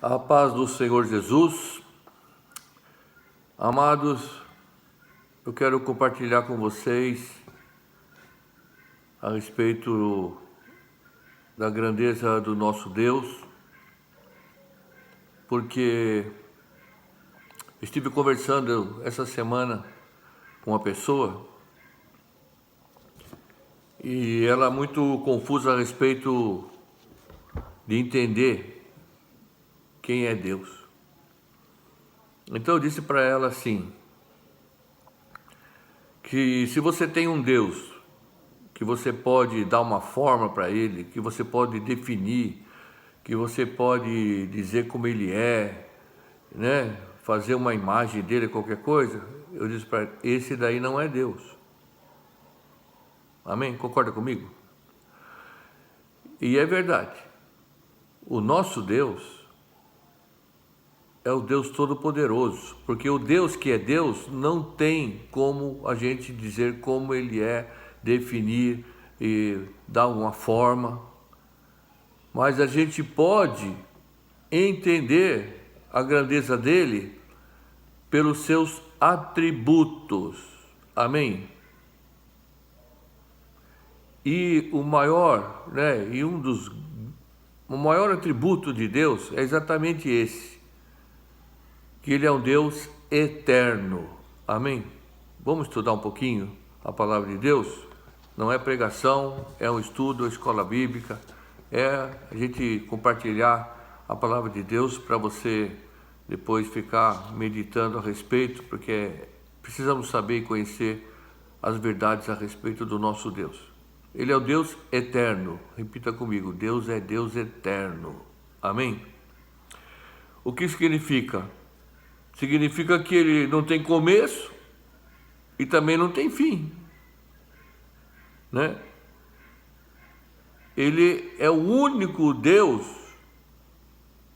A paz do Senhor Jesus. Amados, eu quero compartilhar com vocês a respeito da grandeza do nosso Deus, porque estive conversando essa semana com uma pessoa e ela é muito confusa a respeito de entender quem é Deus. Então eu disse para ela assim, que se você tem um Deus, que você pode dar uma forma para ele, que você pode definir, que você pode dizer como ele é, né? Fazer uma imagem dele, qualquer coisa, eu disse para ela, esse daí não é Deus. Amém? Concorda comigo? E é verdade. O nosso Deus é o Deus Todo-Poderoso, porque o Deus que é Deus não tem como a gente dizer como ele é, definir e dar uma forma, mas a gente pode entender a grandeza dele pelos seus atributos. Amém? E o maior, o maior atributo de Deus é exatamente esse, que ele é um Deus eterno. Amém? Vamos estudar um pouquinho a palavra de Deus? Não é pregação, é um estudo, é escola bíblica, é a gente compartilhar a palavra de Deus para você depois ficar meditando a respeito, porque precisamos saber e conhecer as verdades a respeito do nosso Deus. Ele é o Deus eterno. Repita comigo, Deus é Deus eterno. Amém? O que significa? Significa que ele não tem começo e também não tem fim, né? Ele é o único Deus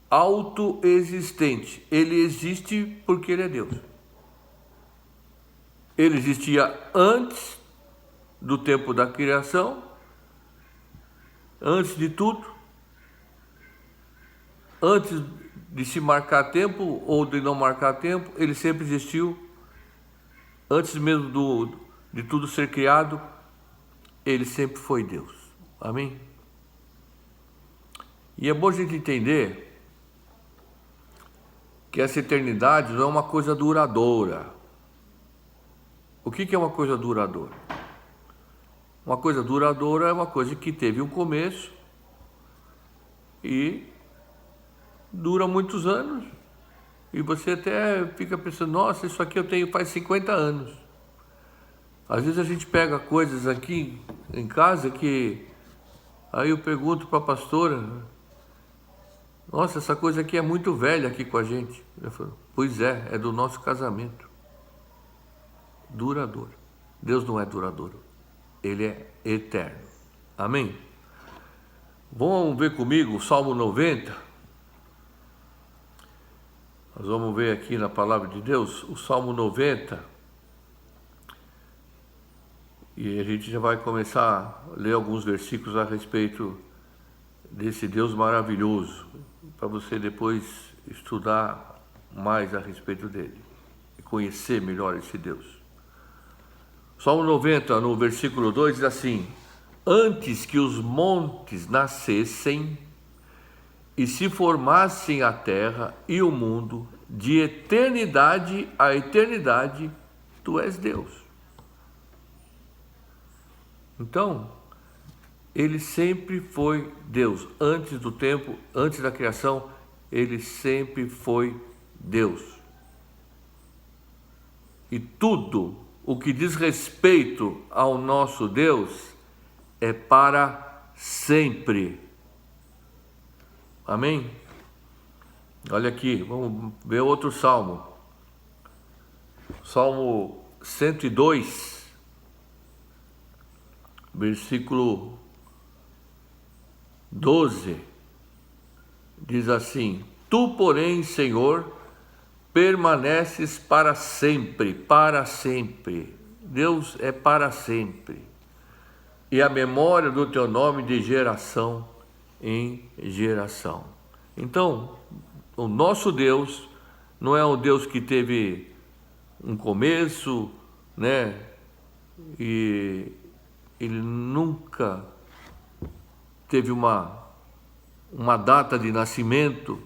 autoexistente. Ele existe porque ele é Deus. Ele existia antes do tempo da criação, antes de tudo, antes de se marcar tempo ou de não marcar tempo, ele sempre existiu. Antes mesmo de tudo ser criado, ele sempre foi Deus. Amém? E é bom a gente entender que essa eternidade não é uma coisa duradoura. O que é uma coisa duradoura? Uma coisa duradoura é uma coisa que teve um começo e dura muitos anos, e você até fica pensando, nossa, isso aqui eu tenho faz 50 anos. Às vezes a gente pega coisas aqui em casa que aí eu pergunto para a pastora, nossa, essa coisa aqui é muito velha aqui com a gente. Eu falo, pois é do nosso casamento. Duradouro. Deus não é duradouro, ele é eterno. Amém? Vamos ver comigo o Salmo 90. Nós vamos ver aqui na palavra de Deus, o Salmo 90. E a gente já vai começar a ler alguns versículos a respeito desse Deus maravilhoso, para você depois estudar mais a respeito dele e conhecer melhor esse Deus. Salmo 90, no versículo 2, diz assim: antes que os montes nascessem e se formassem a terra e o mundo, de eternidade a eternidade, tu és Deus. Então, ele sempre foi Deus. Antes do tempo, antes da criação, ele sempre foi Deus. E tudo o que diz respeito ao nosso Deus é para sempre. Amém? Olha aqui, vamos ver outro salmo. Salmo 102, versículo 12, diz assim: tu, porém, Senhor, permaneces para sempre, para sempre. Deus é para sempre. E a memória do teu nome de geração em geração. Então, O nosso Deus não é um Deus que teve um começo, né? E ele nunca teve uma data de nascimento,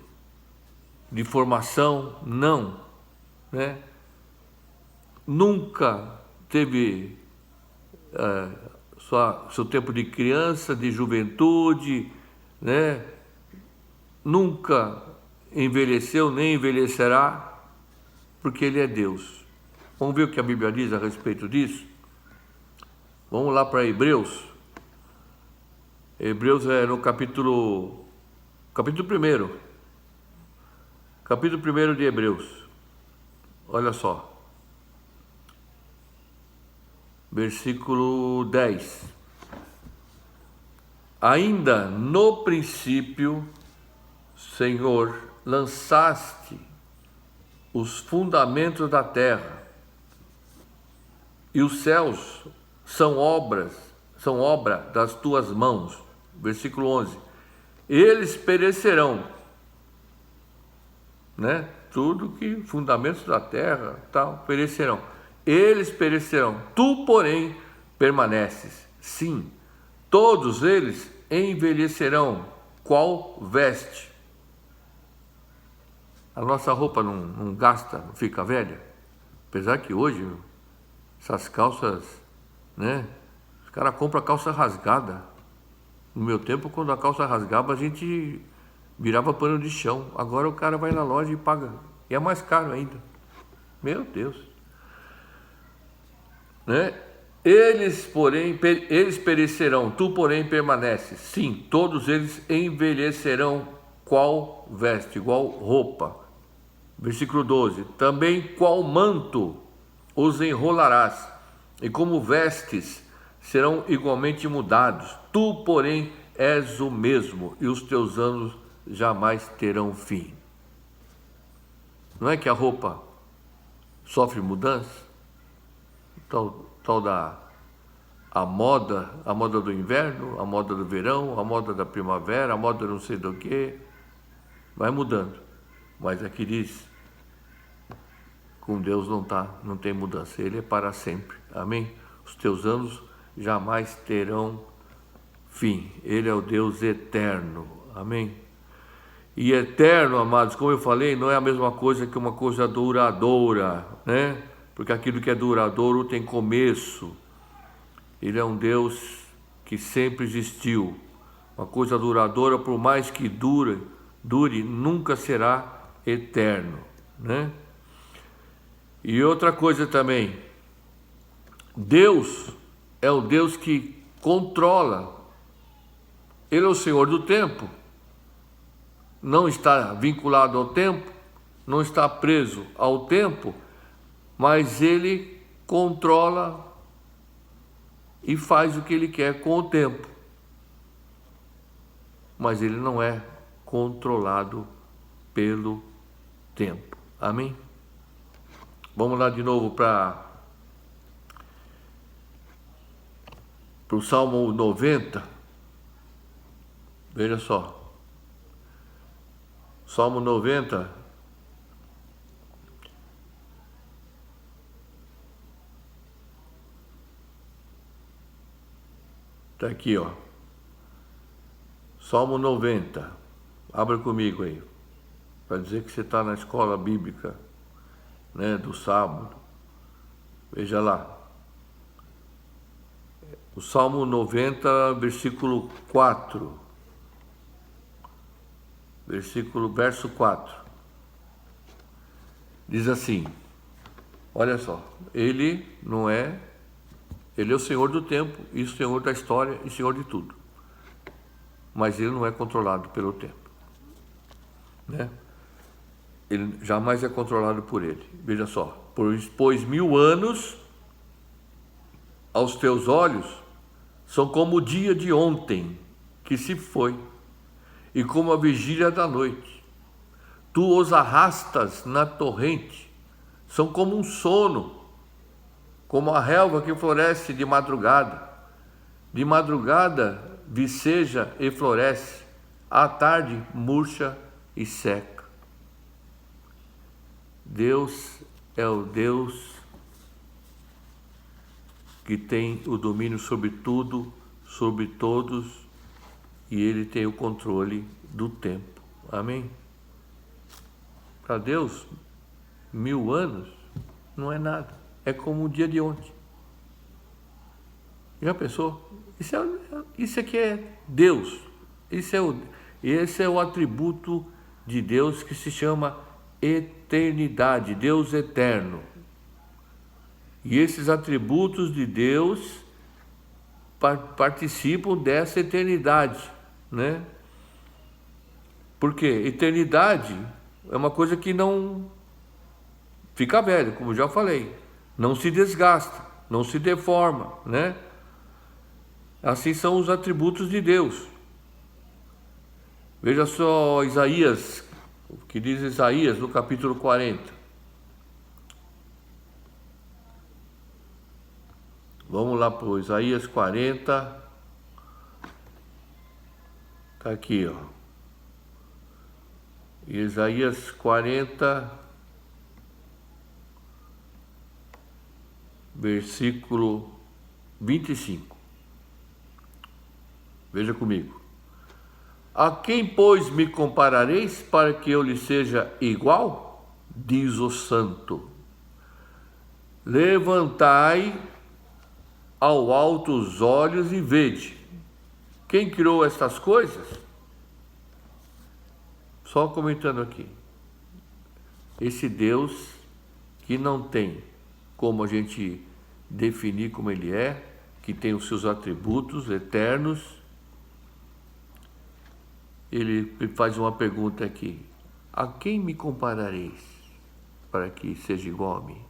de formação, não, né? Nunca teve seu tempo de criança, de juventude, né? Nunca envelheceu, nem envelhecerá, porque ele é Deus. Vamos ver o que a Bíblia diz a respeito disso? Vamos lá para Hebreus. Hebreus é no capítulo 1. Capítulo 1 de Hebreus. Olha só. Versículo 10. Ainda no princípio, Senhor, lançaste os fundamentos da terra, e os céus são obra das tuas mãos. Versículo 11. Eles perecerão, né? Tudo que fundamentos da terra, tal, perecerão. Eles perecerão. Tu, porém, permaneces. Sim, todos eles envelhecerão, qual veste. A nossa roupa não gasta, não fica velha. Apesar que hoje, essas calças, né? Os caras compram a calça rasgada. No meu tempo, quando a calça rasgava, a gente virava pano de chão. Agora o cara vai na loja e paga. E é mais caro ainda. Meu Deus. Né? Eles perecerão, tu, porém, permaneces. Sim, todos eles envelhecerão, qual veste, igual roupa. Versículo 12. Também qual manto os enrolarás, e como vestes serão igualmente mudados. Tu, porém, és o mesmo, e os teus anos jamais terão fim. Não é que a roupa sofre mudança? Tal da a moda do inverno, a moda do verão, a moda da primavera, a moda não sei do que, vai mudando. Mas aqui diz, com Deus não tem mudança, Ele é para sempre. Amém? Os teus anos jamais terão fim. Ele é o Deus eterno. Amém? E eterno, amados, como eu falei, não é a mesma coisa que uma coisa duradoura, né? Porque aquilo que é duradouro tem começo. Ele é um Deus que sempre existiu. Uma coisa duradoura, por mais que dure, nunca será eterno, né? E outra coisa também, Deus é o Deus que controla. Ele é o Senhor do tempo. Não está vinculado ao tempo, não está preso ao tempo, mas Ele controla e faz o que Ele quer com o tempo. Mas Ele não é controlado pelo tempo. Amém? Vamos lá de novo para o Salmo 90. Veja só. Salmo 90. Está aqui, ó. Salmo 90. Abra comigo aí. Para dizer que você está na escola bíblica, né, do sábado. Veja lá. O Salmo 90, versículo 4. Verso 4. Diz assim, olha só, Ele é o Senhor do tempo, e o Senhor da história, e Senhor de tudo. Mas Ele não é controlado pelo tempo, né? Ele jamais é controlado por Ele. Veja só, pois 1000 anos aos teus olhos são como o dia de ontem que se foi, e como a vigília da noite. Tu os arrastas na torrente, são como um sono, como a relva que floresce de madrugada. De madrugada viceja e floresce, à tarde murcha e seca. Deus é o Deus que tem o domínio sobre tudo, sobre todos, e Ele tem o controle do tempo. Amém? Para Deus, 1000 anos não é nada. É como o dia de ontem. Já pensou? Isso aqui é Deus. Esse é o atributo de Deus que se chama eternidade, Deus eterno. E esses atributos de Deus participam dessa eternidade, né? Porque eternidade é uma coisa que não fica velha, como já falei, não se desgasta, não se deforma, né? Assim são os atributos de Deus. Veja só Isaías, o que diz Isaías no capítulo 40. Vamos lá para o Isaías 40. Está aqui, ó. Isaías 40, versículo 25. Veja comigo. A quem, pois, me comparareis para que eu lhe seja igual? Diz o Santo. Levantai ao alto os olhos e vede. Quem criou estas coisas? Só comentando aqui. Esse Deus que não tem como a gente definir como Ele é, que tem os seus atributos eternos. Ele faz uma pergunta aqui. A quem me comparareis para que seja igual a mim?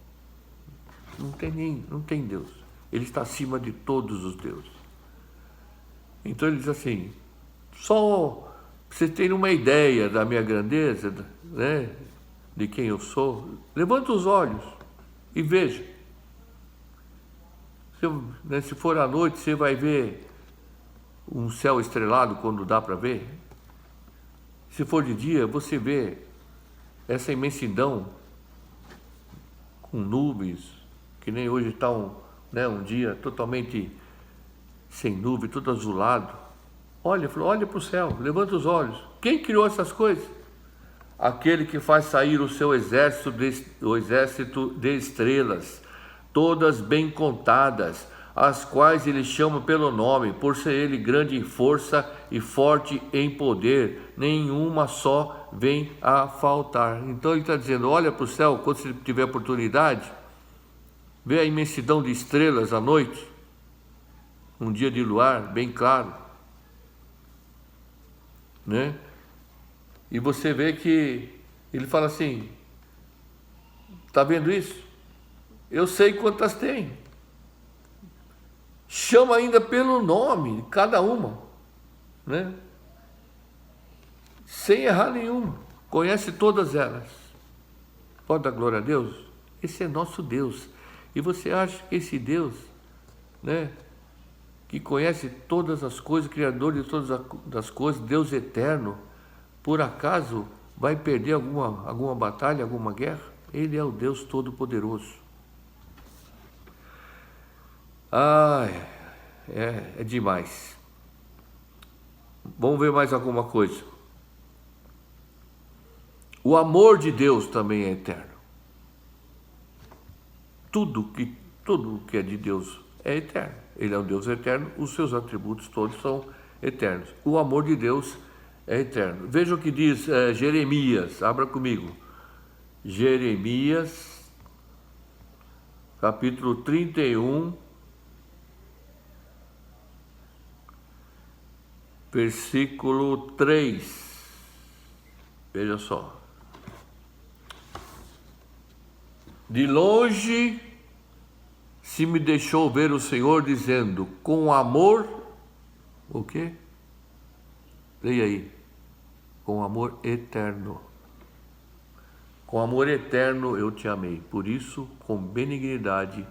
Não tem Deus. Ele está acima de todos os deuses. Então ele diz assim, só para vocês terem uma ideia da minha grandeza, né, de quem eu sou, levanta os olhos e veja. Se for à noite, você vai ver um céu estrelado quando dá para ver. Se for de dia, você vê essa imensidão com nuvens, que nem hoje está um dia totalmente sem nuvem, todo azulado. Olha para o céu, levanta os olhos. Quem criou essas coisas? Aquele que faz sair o seu exército de estrelas, todas bem contadas, as quais ele chama pelo nome, por ser ele grande em força e forte em poder, nenhuma só vem a faltar. Então ele está dizendo, olha para o céu, quando você tiver oportunidade, vê a imensidão de estrelas à noite, um dia de luar bem claro, né? E você vê que ele fala assim, está vendo isso? Eu sei quantas tem. Chama ainda pelo nome, cada uma, né? Sem errar nenhuma. Conhece todas elas. Pode dar glória a Deus? Esse é nosso Deus. E você acha que esse Deus, né, que conhece todas as coisas, Criador de todas as coisas, Deus eterno, por acaso vai perder alguma batalha, alguma guerra? Ele é o Deus Todo-Poderoso. É demais. Vamos ver mais alguma coisa. O amor de Deus também é eterno. Tudo que é de Deus é eterno. Ele é um Deus eterno, os seus atributos todos são eternos. O amor de Deus é eterno. Veja o que diz Jeremias, abra comigo. Jeremias, capítulo 31, versículo 3. Veja só. De longe se me deixou ver o Senhor dizendo, com amor, o quê? Leia aí. Com amor eterno. Com amor eterno eu te amei, por isso com benignidade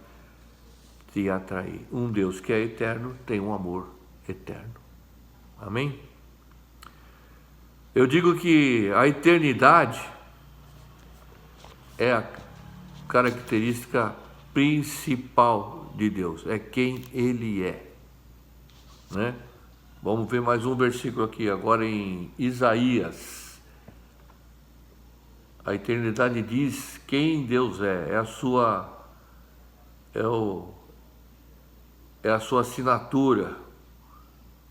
te atraí. Um Deus que é eterno tem um amor eterno. Amém? Eu digo que a eternidade é a característica principal de Deus, é quem Ele é, né? Vamos ver mais um versículo aqui, agora em Isaías. A eternidade diz quem Deus é a sua assinatura,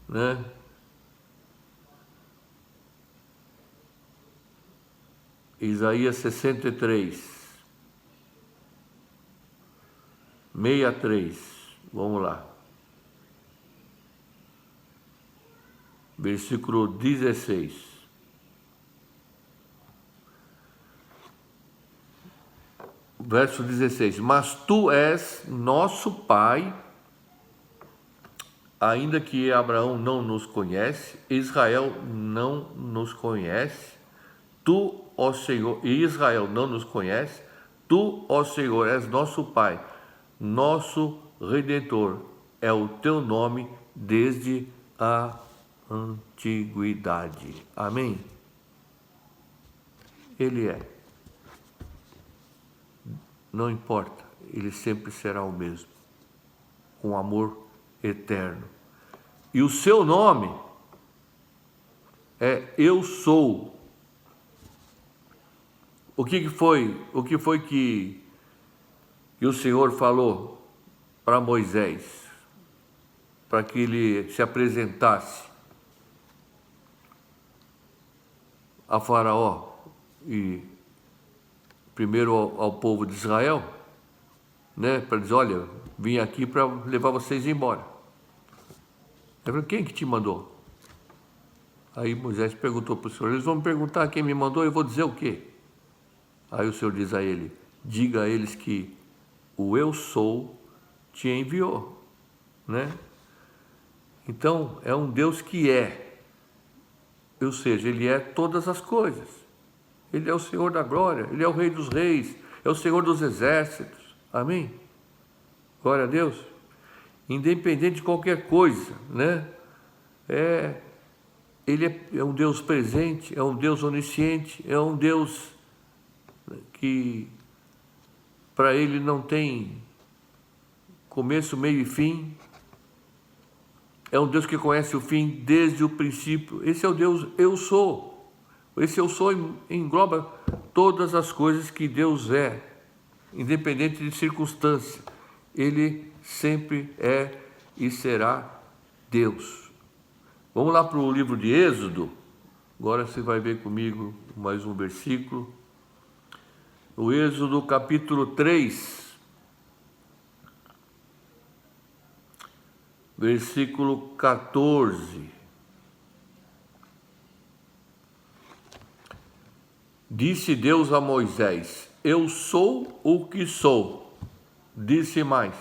né? Isaías 63, 63, vamos lá. Versículo 16. Verso 16. Mas tu és nosso Pai, ainda que Abraão não nos conhece, Israel não nos conhece, tu, ó Senhor, e Israel não nos conhece, tu, ó Senhor, és nosso Pai, nosso Redentor, é o teu nome desde a antiguidade. Amém? Ele é. Não importa, ele sempre será o mesmo, com amor eterno. E o seu nome é Eu Sou. O que foi que o Senhor falou para Moisés, para que ele se apresentasse a Faraó e primeiro ao povo de Israel, né, para dizer, olha, vim aqui para levar vocês embora. Ele falou, quem que te mandou? Aí Moisés perguntou para o Senhor, eles vão me perguntar quem me mandou, eu vou dizer o quê? Aí o Senhor diz a ele, diga a eles que o Eu Sou te enviou, né? Então, é um Deus que é, ou seja, Ele é todas as coisas. Ele é o Senhor da glória, Ele é o Rei dos reis, é o Senhor dos exércitos. Amém? Glória a Deus. Independente de qualquer coisa, né? Ele é um Deus presente, é um Deus onisciente, é um Deus que para Ele não tem começo, meio e fim. É um Deus que conhece o fim desde o princípio. Esse é o Deus Eu Sou. Esse Eu Sou engloba todas as coisas que Deus é, independente de circunstância. Ele sempre é e será Deus. Vamos lá para o livro de Êxodo. Agora você vai ver comigo mais um versículo. O Êxodo capítulo 3. Versículo 14. Disse Deus a Moisés, eu sou o que sou. Disse mais,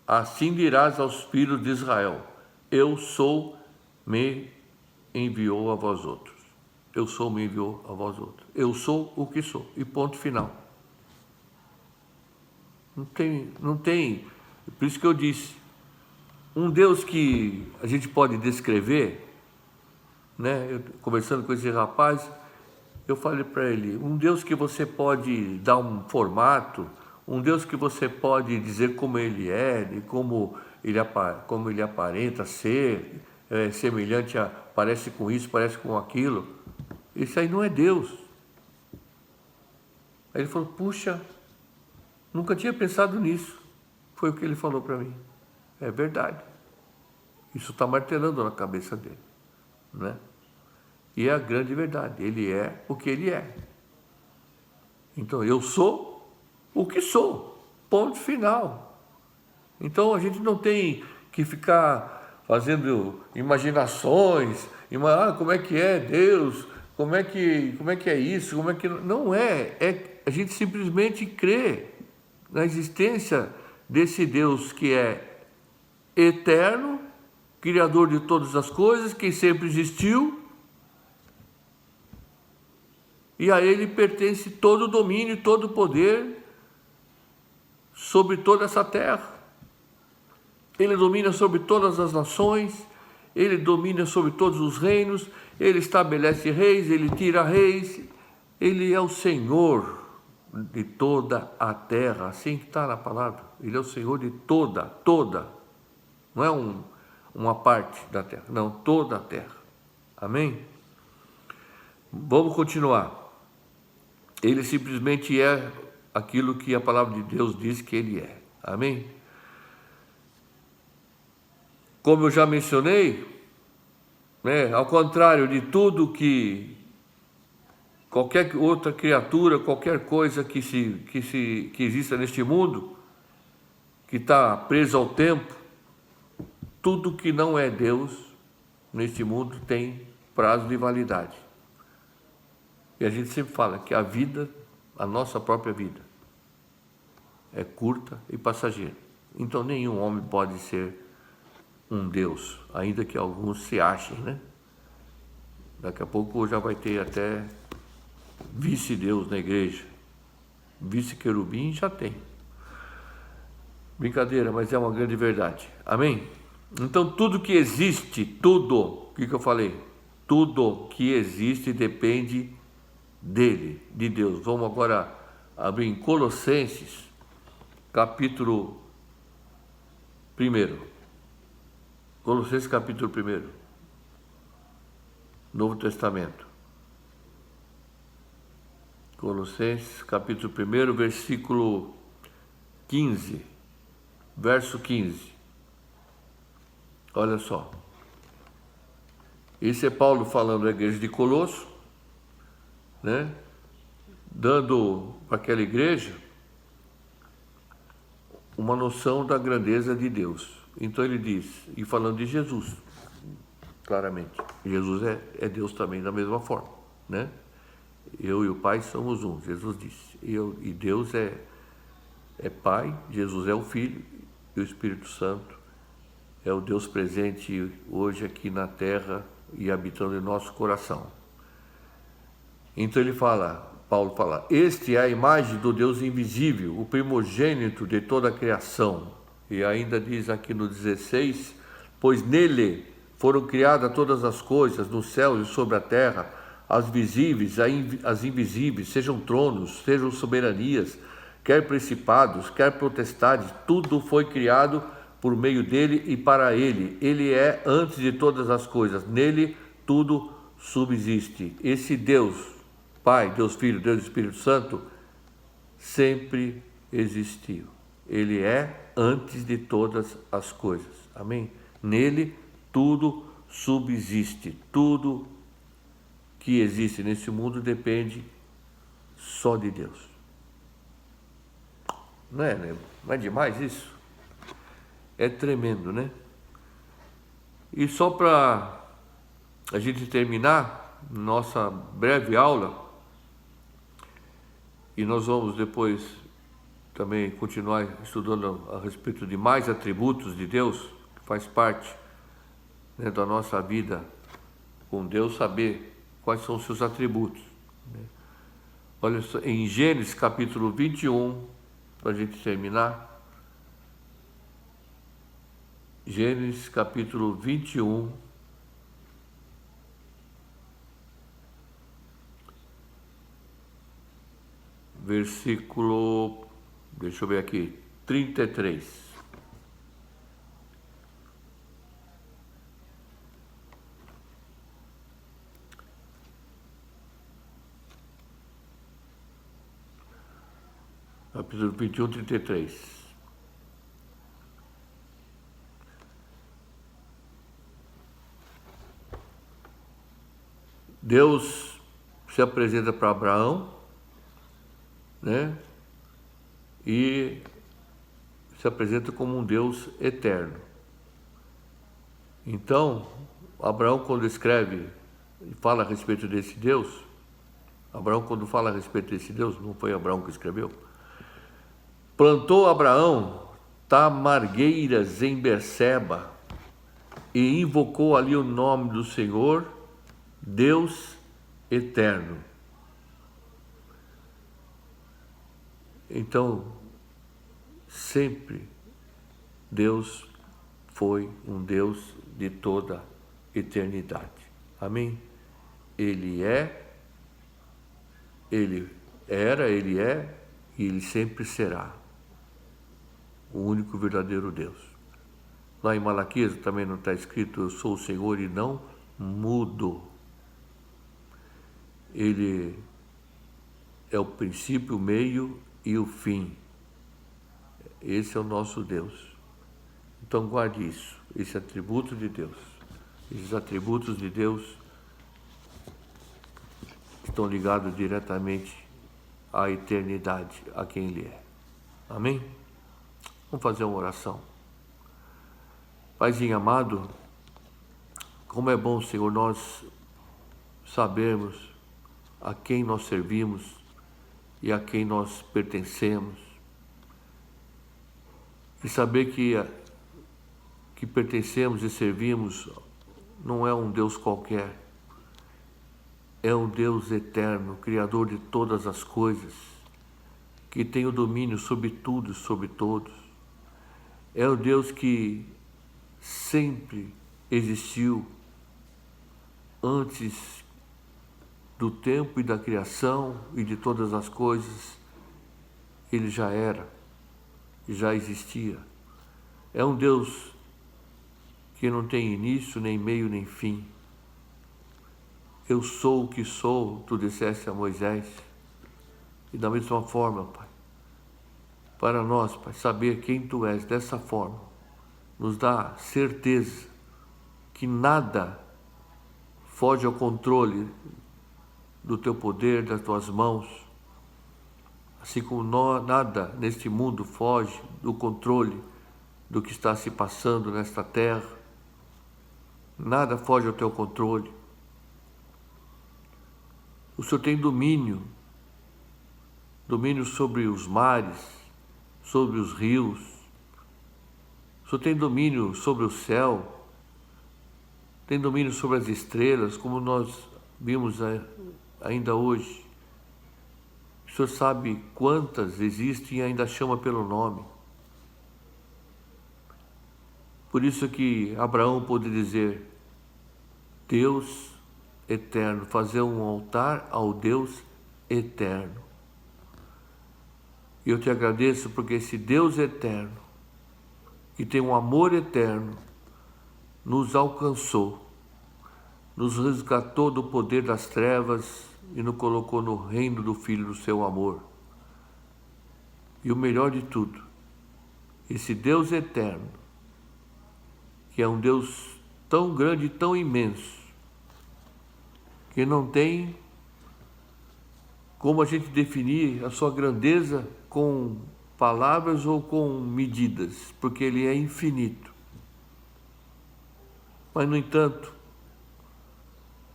assim dirás aos filhos de Israel, eu sou, me enviou a vós outros. Eu sou, me enviou a vós outros. Eu sou o que sou. E ponto final. Não tem, por isso que eu disse, um Deus que a gente pode descrever, né? Eu, conversando com esse rapaz, eu falei para ele, um Deus que você pode dar um formato, um Deus que você pode dizer como Ele é, de como ele aparenta ser, semelhante a, parece com isso, parece com aquilo. Isso aí não é Deus. Aí ele falou, puxa, nunca tinha pensado nisso. Foi o que ele falou para mim. É verdade. Isso está martelando na cabeça dele, né? E é a grande verdade. Ele é o que ele é. Então, eu sou o que sou. Ponto final. Então, a gente não tem que ficar fazendo imaginações. Como é que é Deus? Como é que é isso? Como é que não é? A gente simplesmente crê na existência desse Deus que é eterno, criador de todas as coisas, que sempre existiu, e a Ele pertence todo o domínio, todo o poder sobre toda essa terra. Ele domina sobre todas as nações, Ele domina sobre todos os reinos, Ele estabelece reis, Ele tira reis, Ele é o Senhor de toda a terra, assim que está na palavra. Ele é o Senhor de toda, não é uma parte da terra, não, toda a terra. Amém? Vamos continuar. Ele simplesmente é aquilo que a palavra de Deus diz que ele é. Amém? Como eu já mencionei, né, ao contrário de tudo que qualquer outra criatura, qualquer coisa que exista neste mundo, que está preso ao tempo, tudo que não é Deus neste mundo tem prazo de validade. E a gente sempre fala que a vida, a nossa própria vida, é curta e passageira. Então nenhum homem pode ser um Deus, ainda que alguns se achem, né? Daqui a pouco já vai ter até vice-deus na igreja. Vice-querubim já tem. Brincadeira, mas é uma grande verdade. Amém? Então tudo que existe, tudo, o que eu falei? Tudo que existe depende dele, de Deus. Vamos agora abrir em Colossenses, capítulo 1. Colossenses capítulo 1. Novo Testamento. Colossenses capítulo 1, versículo 15. Verso 15. Olha só. Esse é Paulo falando à igreja de Colosso, né? Dando para aquela igreja uma noção da grandeza de Deus. Então ele diz, e falando de Jesus, claramente, Jesus é Deus também da mesma forma, né? Eu e o Pai somos um, Jesus disse. E Deus é Pai, Jesus é o Filho, e o Espírito Santo é o Deus presente hoje aqui na terra e habitando em nosso coração. Então Paulo fala, este é a imagem do Deus invisível, o primogênito de toda a criação. E ainda diz aqui no 16, pois nele foram criadas todas as coisas, nos céus e sobre a terra, as visíveis, as invisíveis, sejam tronos, sejam soberanias, quer principados, quer potestades, tudo foi criado por meio dele e para ele. Ele é antes de todas as coisas, nele tudo subsiste. Esse Deus, Pai, Deus Filho, Deus Espírito Santo, sempre existiu. Ele é antes de todas as coisas. Amém? Nele tudo subsiste. Tudo que existe nesse mundo depende só de Deus. Não é, né? Não é demais isso? É tremendo, né? E só para a gente terminar nossa breve aula, e nós vamos depois também continuar estudando a respeito de mais atributos de Deus, que faz parte, né, da nossa vida com Deus, saber quais são os seus atributos, né? Olha só, em Gênesis capítulo 21, para a gente terminar, Gênesis capítulo 21, versículo, deixa eu ver aqui, 33. Capítulo 21, 33. Deus se apresenta para Abraão, né? E se apresenta como um Deus eterno. Então, Abraão, quando escreve e fala a respeito desse Deus, Abraão, quando fala a respeito desse Deus, não foi Abraão que escreveu? Plantou Abraão tamargueiras em Berseba e invocou ali o nome do Senhor, Deus eterno. Então, sempre Deus foi um Deus de toda eternidade. Amém? Ele é, ele era, ele é e Ele sempre será o único verdadeiro Deus. Lá em Malaquias também não está escrito: eu sou o Senhor e não mudo. Ele é o princípio, o meio e o fim. Esse é o nosso Deus. Então guarde isso, esse atributo de Deus. Esses atributos de Deus estão ligados diretamente à eternidade, a quem Ele é. Amém? Vamos fazer uma oração. Paizinho amado, como é bom, Senhor, nós sabermos a quem nós servimos e a quem nós pertencemos. E saber que pertencemos e servimos não é um Deus qualquer. É um Deus eterno, Criador de todas as coisas, que tem o domínio sobre tudo e sobre todos. É o Deus que sempre existiu antes do tempo e da criação e de todas as coisas. Ele já era, já existia. É um Deus que não tem início, nem meio, nem fim. Eu sou o que sou, tu disseste a Moisés. E da mesma forma, Pai, para nós, Pai, saber quem tu és dessa forma, nos dá certeza que nada foge ao controle do teu poder, das tuas mãos, assim como nada neste mundo foge do controle do que está se passando nesta terra. Nada foge ao teu controle. O Senhor tem domínio sobre os mares, sobre os rios. O Senhor tem domínio sobre o céu, tem domínio sobre as estrelas, como nós vimos ainda hoje. O Senhor sabe quantas existem e ainda chama pelo nome. Por isso que Abraão pôde dizer: Deus eterno, fazer um altar ao Deus eterno. E eu te agradeço porque esse Deus eterno, que tem um amor eterno, nos alcançou, nos resgatou do poder das trevas e nos colocou no reino do Filho do seu amor. E o melhor de tudo, esse Deus eterno, que é um Deus tão grande e tão imenso, que não tem como a gente definir a sua grandeza com palavras ou com medidas, porque Ele é infinito. Mas, no entanto,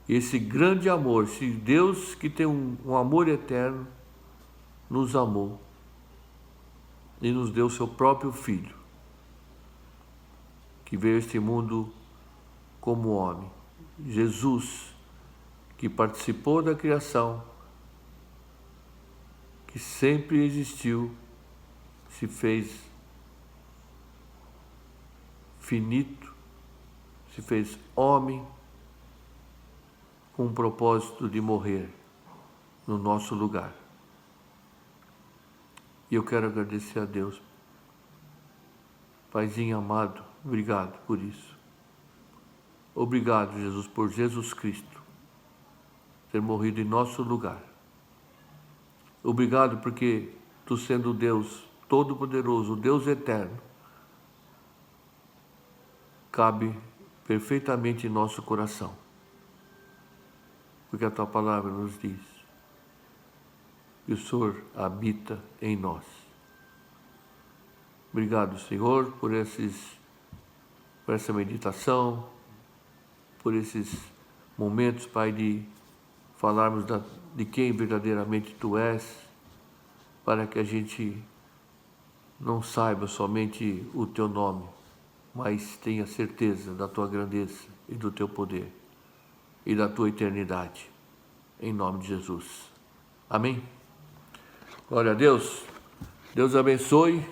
esse grande amor, esse Deus que tem um amor eterno, nos amou e nos deu seu próprio Filho, que veio a este mundo como homem. Jesus, que participou da criação, que sempre existiu, se fez finito, se fez homem, com o propósito de morrer no nosso lugar. E eu quero agradecer a Deus. Paizinho amado, obrigado por isso. Obrigado, Jesus, por Jesus Cristo ter morrido em nosso lugar. Obrigado porque tu, sendo Deus Todo-Poderoso, Deus Eterno, cabe perfeitamente em nosso coração. Porque a tua palavra nos diz que o Senhor habita em nós. Obrigado, Senhor, por essa meditação, por esses momentos, Pai, de falarmos de quem verdadeiramente Tu és, para que a gente não saiba somente o Teu nome, mas tenha certeza da Tua grandeza e do Teu poder e da Tua eternidade, em nome de Jesus. Amém? Glória a Deus. Deus abençoe.